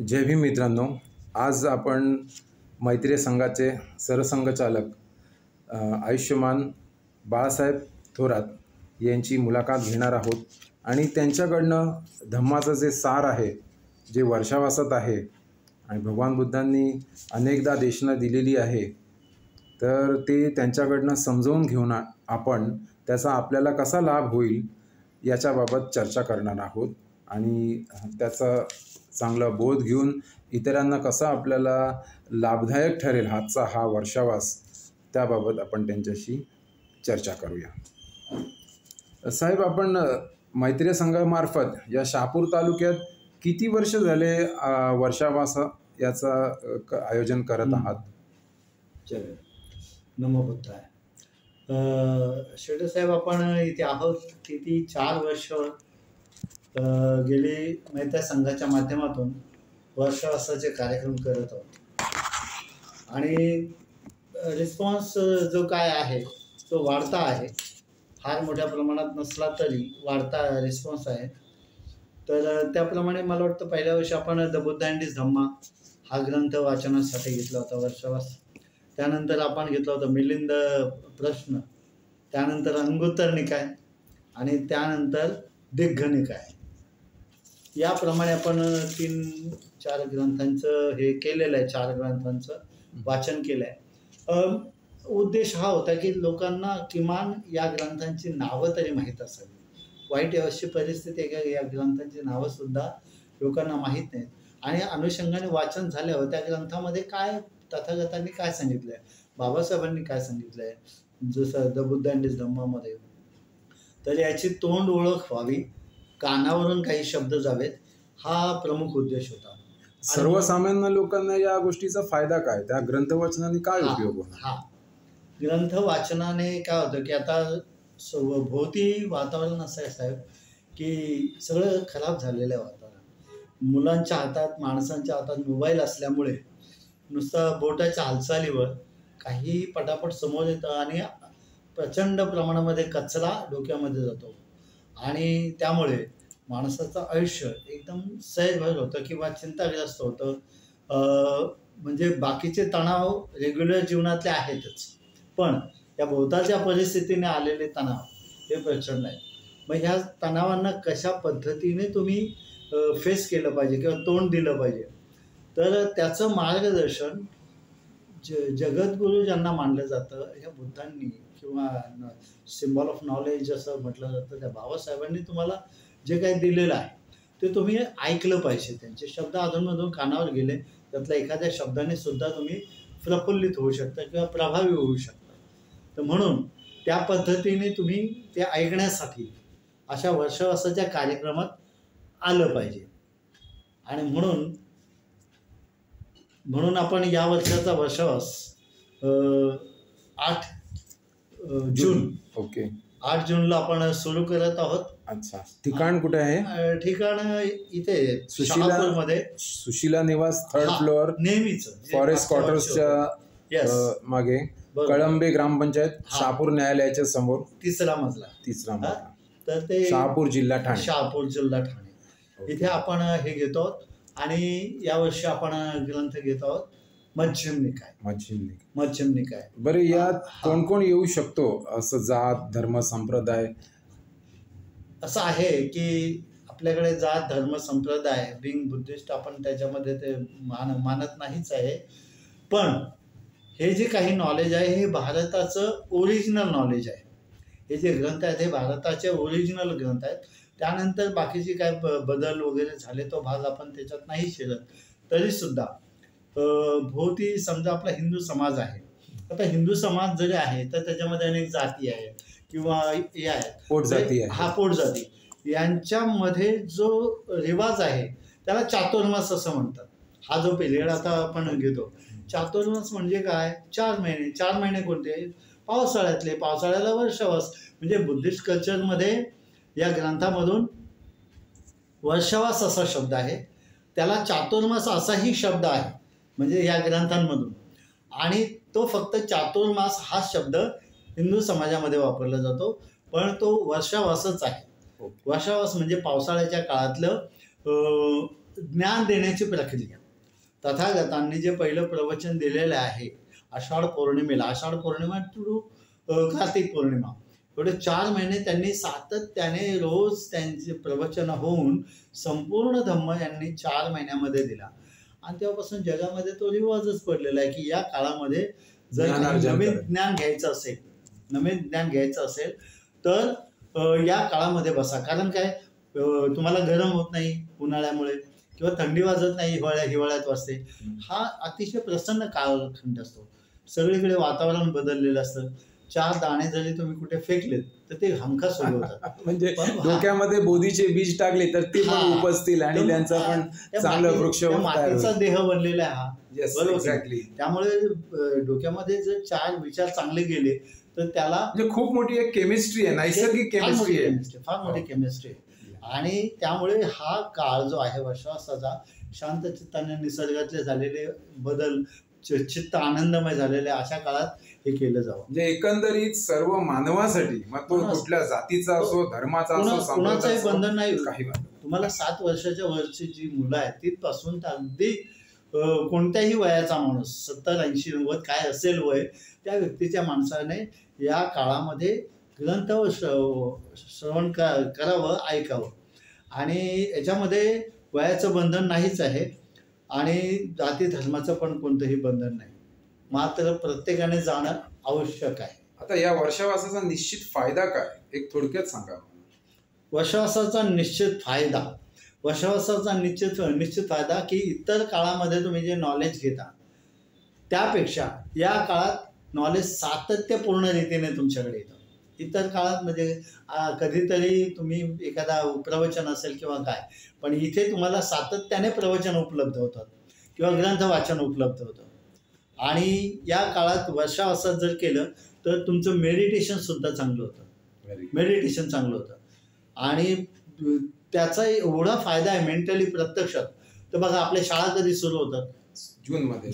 जय भीम मित्रांनो, आज आपण मैत्री संघाचे सरसंघचालक आयुष्यमान बाळासाहेब थोरात यांची मुलाखत घेणार आहोत आणि त्यांच्याकडनं धम्माचं जे सार आहे, जे वर्षावासात आहे आणि भगवान बुद्धांनी अनेकदा देशना दिलेली आहे, तर ते त्यांच्याकडनं समजावून घेऊन आपण त्याचा आपल्याला कसा लाभ होईल याच्याबाबत चर्चा करणार आहोत आणि त्याचा चांगला बोध घेऊन इतरांना कसा आपल्याला लाभदायक ठरेल हातचा हा वर्षावास, त्याबाबत आपण त्यांच्याशी चर्चा करूया। साहेब, आपण मैत्री संघामार्फत या शहापूर तालुक्यात किती वर्ष झाले वर्षावास याचा आयोजन करत आहात? नमो बुद्धाय। शेटे साहेब, आपण इथे आहोत किती 4 वर्ष गेली मैत्री संघाच्या माध्यमातून वर्षावासाचे कार्यक्रम करत आहोत आणि रिस्पॉन्स जो काय आहे तो वाढता आहे। फार मोठ्या प्रमाणात नसला तरी वाढता रिस्पॉन्स आहे। तर त्याप्रमाणे मला वाटतं पहिल्या वर्षी आपण द बुद्ध अँड हिज धम्मा हा ग्रंथ वाचनासाठी घेतला होता वर्षावास। त्यानंतर आपण घेतला होता मिलिंद प्रश्न, त्यानंतर अंगुत्तर निकाय आणि त्यानंतर दिग्घ निकाय। याप्रमाणे आपण 3-4 ग्रंथांचं हे केलेलं आहे, 4 ग्रंथांचं वाचन केलं आहे। उद्देश हा होता की लोकांना किमान या ग्रंथांची नावं तरी माहीत असावी। वाईट अशी परिस्थिती आहे की या ग्रंथांची नावंसुद्धा लोकांना माहीत नाहीत आणि अनुषंगाने वाचन झाल्यावर त्या ग्रंथामध्ये काय तथागतांनी काय सांगितलं आहे, बाबासाहेबांनी काय सांगितलं आहे, जसं द बुद्ध अँड हिज धम्मामध्ये, तर याची तोंड ओळख व्हावी, कानावरून काही शब्द जावेत, हा प्रमुख उद्देश होता। सर्वसामान्य लोकांना या गोष्टीचा फायदा काय, त्या ग्रंथ वाचनाने काय उपयोग होणार? हा ग्रंथ वाचनाने काय होतं की आता भोवती वातावरण असं आहे साहेब की सगळं खराब झालेलं आहे वातावरण। मुलांच्या हातात, माणसांच्या हातात मोबाईल असल्यामुळे नुसतं बोटाच्या हालचालीवर काही पटापट समोर येतं आणि प्रचंड प्रमाणामध्ये कचरा डोक्यामध्ये जातो आणि त्यामुळे माणसाचं आयुष्य एकदम सैरभर होतं किंवा चिंताग्रस्त होतं। म्हणजे बाकीचे तणाव रेग्युलर जीवनातले आहेतच, पण या भोवताच्या परिस्थितीने आलेले तणाव हे प्रचंड आहे। मग ह्या तणावांना कशा पद्धतीने तुम्ही फेस केलं पाहिजे किंवा तोंड दिलं पाहिजे, तर त्याचं मार्गदर्शन जगद्गुरू ज्यांना मानलं जातं ह्या बुद्धांनी किंवा सिम्बॉल ऑफ नॉलेज असं म्हटलं जातं, त्या बाबासाहेबांनी तुम्हाला जे काही दिलेलं आहे ते तुम्ही ऐकलं पाहिजे। त्यांचे शब्द अधूनमधून कानावर गेले, त्यातल्या एखाद्या शब्दाने सुद्धा तुम्ही प्रफुल्लित होऊ शकता किंवा प्रभावी होऊ शकता। तर म्हणून त्या पद्धतीने तुम्ही ते ऐकण्यासाठी अशा वर्षावासाच्या कार्यक्रमात आलं पाहिजे आणि म्हणून आपण या वर्षाचा वर्षावास 8 जून 8 जूनला आपण सुरू करत आहोत। अच्छा, ठिकाण कुठे आहे? ठिकाण इथे शहापूरमध्ये सुशीला निवास 3rd फ्लोअर, नेहमीच फॉरेस्ट क्वार्टर्सच्या मागे, कळंबे ग्रामपंचायत, शहापूर न्यायालयाच्या समोर, 3रा मजला। तर ते शहापूर जिल्हा ठाणे, शहापूर जिल्हा ठाणे इथे आपण हे घेतो आणि यावर्षी आपण ग्रंथ घेत आहोत मध्यम निकाय। बरं, यात कोण कोण येऊ शकतो? असं जात, धर्म, संप्रदाय असं आहे की आपल्याकडे जात, धर्म, संप्रदाय, बिंग बुद्धिस्ट आपण त्याच्यामध्ये ते मानत नाहीच आहे, पण हे जे काही नॉलेज आहे हे भारताचं ओरिजिनल नॉलेज आहे। हे जे ग्रंथ आहेत हे भारताचे ओरिजिनल ग्रंथ आहेत। त्यानंतर बाकीचे काय बदल वगैरे झाले तो भाग आपण त्याच्यात नाही शिरत, तरीसुद्धा भोवती समजा आपला हिंदू समाज आहे, आता हिंदू समाज जरी आहे तर त्याच्यामध्ये अनेक जाती आहेत किंवा हे आहेत, पोटजाती आहे, पोटजाती, यांच्यामध्ये जो रिवाज आहे त्याला चातुर्मास असं म्हणतात। हा जो पिरियड आता आपण घेतो, चातुर्मास म्हणजे काय? 4 महिने। 4 महिने कोणते? पावसाळ्यातले, पावसाळ्याला वर्षावास। म्हणजे बुद्धिस्ट कल्चरमध्ये या ग्रंथामधून वर्षावास असा शब्द आहे, त्याला चातुर्मास असाही शब्द आहे म्हणजे या ग्रंथांमधून, आणि तो फक्त चातुर्मास हा शब्द हिंदू समाजामध्ये वापरला जातो, पण तो वर्षावासच आहे। वर्षावास म्हणजे पावसाळ्याच्या काळातलं ज्ञान देण्याची प्रक्रिया. तथागतांनी जे पहिलं प्रवचन दिलेलं आहे आषाढ पौर्णिमेला, आषाढ पौर्णिमा टू कार्तिक पौर्णिमा, एवढे 4 महिने त्यांनी सातत्याने रोज त्यांचे प्रवचन होऊन संपूर्ण धम्म यांनी 4 महिन्यामध्ये दिला. आणि तेव्हापासून जगामध्ये तो रिवाजच पडलेला आहे की या काळामध्ये जर नवीन ज्ञान घ्यायचं असेल तर या काळामध्ये बसा. कारण काय, तुम्हाला गरम होत नाही उन्हाळ्यामुळे किंवा थंडी वाजत नाही हिवाळ्यात वाजते. हा अतिशय प्रसन्न कालखंड असतो. सगळीकडे वातावरण बदललेलं असतं. 4 दाणे जरी तुम्ही कुठे फेकलेत तर ते हमखास सुरू होतात. म्हणजे डोक्यामध्ये बोधीचे बीज टाकले तर ते पण उपजतील आणि त्यांचा पण चांगला वृक्ष मातीचा देह बनलेला आहे हा. बरोबर. त्यामुळे डोक्यामध्ये जर 4 विचार चांगले गेले तर त्याला म्हणजे खूप मोठी एक केमिस्ट्री आहे, नैसर्गिक केमिस्ट्री आहे, फार मोठी केमिस्ट्री आहे. आणि त्यामुळे हा काळ जो आहे वर्षावासाचा, शांत चित्ताने निसर्गातले झालेले बदल, चित्त आनंदमय झालेले अशा काळात हे केलं जावं. म्हणजे एकंदरीत सर्व मानवासाठी, मग तो कुठल्या जातीचा असो, धर्माचा असो, कुणाचंही बंधन नाही. तुम्हाला 7 वर्षाच्या वरची जी मुलं आहेत तिथपासून तर अगदी कोणत्याही वयाचा माणूस 70, 80, 90 काय असेल वय, त्या व्यक्तीच्या माणसाने या काळामध्ये ग्रंथ श्रवण करावं, ऐकावं. आणि याच्यामध्ये वयाचं बंधन नाहीच आहे आणि जाती धर्माचं पण कोणतंही बंधन नाही. मात्र प्रत्येकाने जाणं आवश्यक आहे. आता या वर्षावासाचा निश्चित फायदा काय, एक थोडक्यात सांगा. वर्षावासाचा निश्चित फायदा की इतर काळामध्ये तुम्ही जे नॉलेज घेता त्यापेक्षा या काळात नॉलेज सातत्यपूर्ण रीतीने तुमच्याकडे येतं. इतर काळात म्हणजे कधीतरी तुम्ही एखादा प्रवचन असेल किंवा काय, पण इथे तुम्हाला सातत्याने प्रवचन उपलब्ध होतात किंवा ग्रंथ वाचन उपलब्ध होतं. आणि या काळात वर्षावासात जर केलं तर तुमचं मेडिटेशन सुद्धा चांगलं होतं. आणि त्याचा एवढा फायदा आहे मेंटली प्रत्यक्षात. तर बघा आपल्या शाळा कधी सुरू होतात? जूनमध्ये.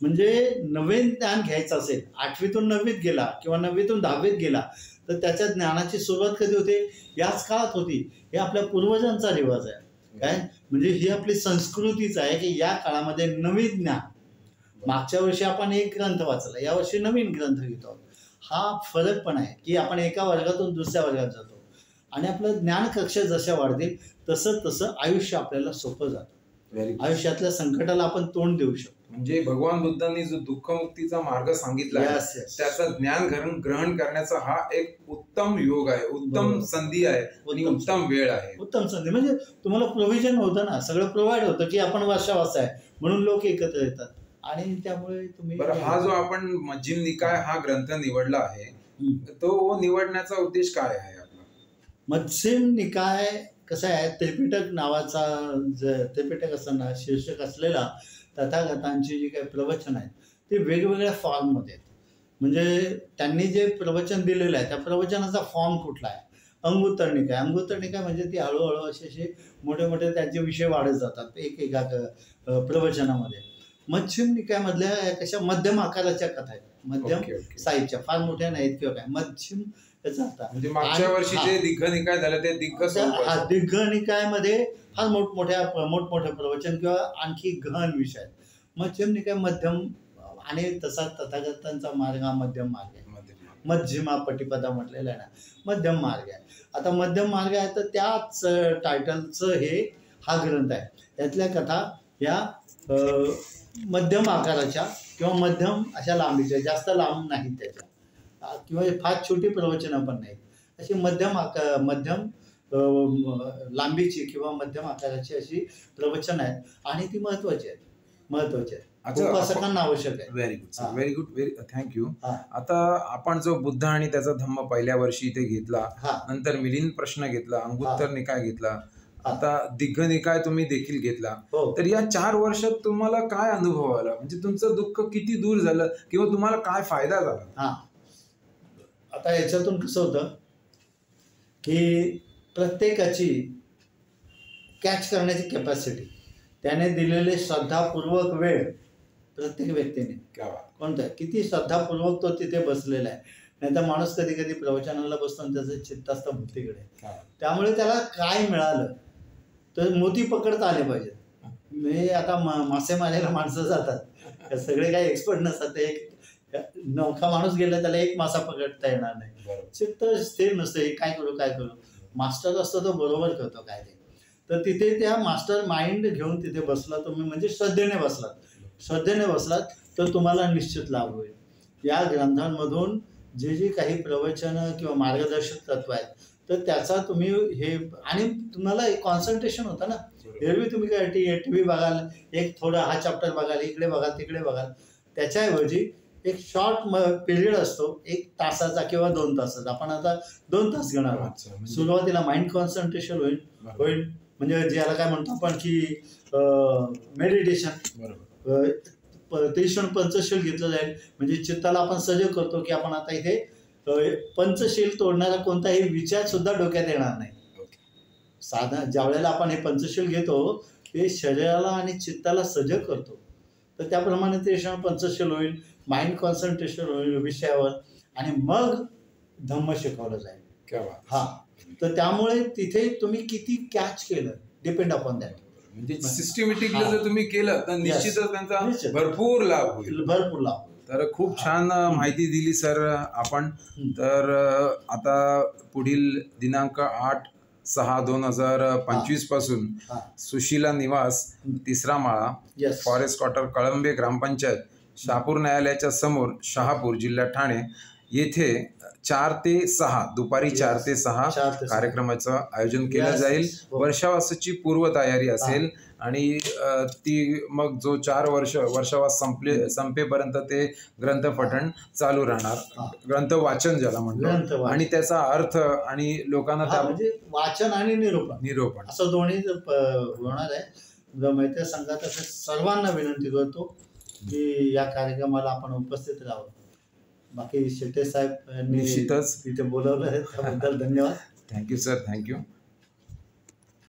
म्हणजे नवीन ज्ञान घ्यायचं असेल, 8वीतून 9वीत गेला किंवा 9वीतून 10वीत गेला तर त्याच्या ज्ञानाची सुरुवात कधी होते? याच काळात होती. हे आपल्या पूर्वजांचा रिवाज आहे. काय म्हणजे ही आपली संस्कृतीच आहे की या काळामध्ये नवीन ज्ञान. मागच्या वर्षी आपण एक ग्रंथ वाचला, यावर्षी नवीन ग्रंथ घेतो. हा फरक पण आहे की आपण एका वर्गातून दुसऱ्या वर्गात जातो आणि आपलं ज्ञान कक्षा जशा वाढतील तसं आयुष्य आपल्याला सोपं जातं. आयुष्यातल्या संकटाला आपण तोंड देऊ शकतो. म्हणजे भगवान बुद्धांनी जो दुःखमुक्तीचा मार्ग सांगितला त्याचं ज्ञान ग्रहण करण्याचा हा एक उत्तम योग आहे, उत्तम संधी आहे आणि उत्तम वेळ आहे. उत्तम संधी म्हणजे तुम्हाला प्रोव्हिजन होतं ना, सगळं प्रोव्हाइड होतं की आपण वर्षावास आहे म्हणून लोक एकत्र येतात. आणि त्यामुळे तुम्ही हा जो आपण मध्यम निकाय हा ग्रंथ निवडला आहे तो निवडण्याचा उद्देश काय आहे आपला? मध्यम निकाय कसं आहे, त्रिपिटक नावाचा त्रिपिटक असताना शीर्षक असलेला तथागतांची जी काही प्रवचन आहेत ते वेगवेगळ्या फॉर्ममध्ये आहेत. म्हणजे त्यांनी जे प्रवचन दिलेलं आहे त्या प्रवचनाचा फॉर्म कुठला आहे? अंगुत्तर निकाय म्हणजे ती हळूहळू असे मोठे त्यांचे विषय वाढत जातात एका प्रवचनामध्ये. मध्यम निकायमधल्या कशा मध्यम आकाराच्या कथा आहेत, मध्यम साईजच्या, फार मोठ्या नाहीत किंवा काय, मध्यम याचा अर्थ. म्हणजे मागच्या वर्षी जे दिग्घ निकाय झालं ते दिग्घ निकायमध्ये फार मोठमोठे प्रवचन किंवा आणखी गहन विषय आहेत. मध्यम निकाय मध्यम, आणि तसा तथागतांचा मार्ग हा मध्यम मार्ग आहे. मध्यमा पटिपदा म्हटलेला आहे ना, मध्यम मार्ग आहे. आता मध्यम मार्ग आहे तर त्याच टायटलचं हा ग्रंथ आहे. त्यातल्या कथा या मध्यम आकाराच्या किंवा मध्यम अशा लांबीच्या, जास्त लांब नाहीत त्याच्या किंवा फार छोटी प्रवचनं पण नाहीत, अशी मध्यम लांबीची किंवा मध्यम आकाराची अशी प्रवचन आहेत आणि ती महत्वाची आहेत. उपासकांना आवश्यक आहे. Very good thank you. आता आपण जो बुद्ध आणि त्याचा धम्म पहिल्या वर्षी इथे घेतला, नंतर मिलिंद प्रश्न घेतला, अंगुत्तर निकाय घेतला, आता दिग्घ निकाय तुम्ही देखील घेतला. तर या 4 वर्षात तुम्हाला काय अनुभव आला? म्हणजे तुमचं दुःख किती दूर झालं किंवा तुम्हाला काय फायदा झाला? आता याच्यातून कसं होतं की प्रत्येकाची कॅच करण्याची कॅपॅसिटी, त्याने दिलेले श्रद्धापूर्वक वेळ प्रत्येक व्यक्तीने कोणतं आहे, किती श्रद्धापूर्वक तो तिथे बसलेला आहे. नाही तर माणूस कधी कधी प्रवचनाला बसतो आणि त्याचं चित्त असतं भूतीकडे. त्यामुळे त्याला काय मिळालं तर मोती पकडता आले पाहिजेत. म्हणजे आता मासे मारायला माणसं जातात, सगळे काही एक्सपर्ट नसतात. ते एक नवखा माणूस गेला त्याला एक मासा पकडता येणार नाही. चित्त स्थिर नसतं, हे काय करू. मास्टर असतो तो बरोबर करतो काय ते. तर तिथे त्या मास्टर माइंड घेऊन तिथे बसला तुम्ही, म्हणजे श्रद्धेने बसलात तर तुम्हाला निश्चित लाभ होईल. या ग्रंथांमधून जे काही प्रवचनं किंवा मार्गदर्शक तत्व आहेत तर त्याचा तुम्ही हे, आणि तुम्हाला एक कॉन्सन्ट्रेशन होतं ना. एरवी तुम्ही काय टीव्ही बघाल, एक थोडं हा चॅप्टर बघाल, इकडे बघाल तिकडे बघाल, त्याच्याऐवजी एक शॉर्ट पिरियड असतो 1 तासाचा किंवा 2 तासाचा. आपण आता 2 तास घेणार आहोत. सुरुवातीला माइंड कॉन्सन्ट्रेशन होईल म्हणजे ज्याला काय म्हणतो आपण की मेडिटेशन. तीक्ष्ण पंचशील घेतलं जाईल, म्हणजे चित्ताला आपण सजग करतो की आपण आता इथे पंचशील तोडणारा कोणताही विचार सुद्धा डोक्यात येणार नाही. साधन ज्या वेळेला आपण हे पंचशील घेतो ते शरीराला आणि चित्ताला सजग करतो. तर त्याप्रमाणे ते पंचशील होईल, माइंड कॉन्सन्ट्रेशन होईल विषयावर, आणि मग धम्म शिकवलं जाईल. हा, तर त्यामुळे तिथे तुम्ही किती कॅच केलं डिपेंड अपॉन दॅट. म्हणजे सिस्टमॅटिकली जर तुम्ही केलं तर निश्चितच त्यांचा भरपूर लाभ होईल. तर खूप छान माहिती दिली सर आपण. तर आता पुढील दिनांक 8/6/2025 पासून सुशीला निवास 3रा माळा, फॉरेस्ट क्वार्टर, कळंबे ग्रामपंचायत, शहापूर न्यायालयाच्या समोर, शहापूर, जिल्हा ठाणे येथे 4 ते 6 दुपारी 4 ते 6 कार्यक्रमाचं आयोजन केलं जाईल. वर्षावासाची पूर्वतयारी असेल आणि ती मग जो 4 वर्षावास संपेपर्यंत ते ग्रंथपठण चालू राहणार, ग्रंथ वाचन ज्याला म्हणतो, आणि त्याचा अर्थ आणि लोकांना म्हणजे वाचन आणि निरूपण असं दोन्ही होणार आहे. मैत्री संघात सर्वांना विनंती करतो की या कार्यक्रमाला आपण उपस्थित राहावं. बाकी शेटे साहेब निश्चितच तिथे बोलवलं आहे त्याबद्दल धन्यवाद. Thank you sir, thank you.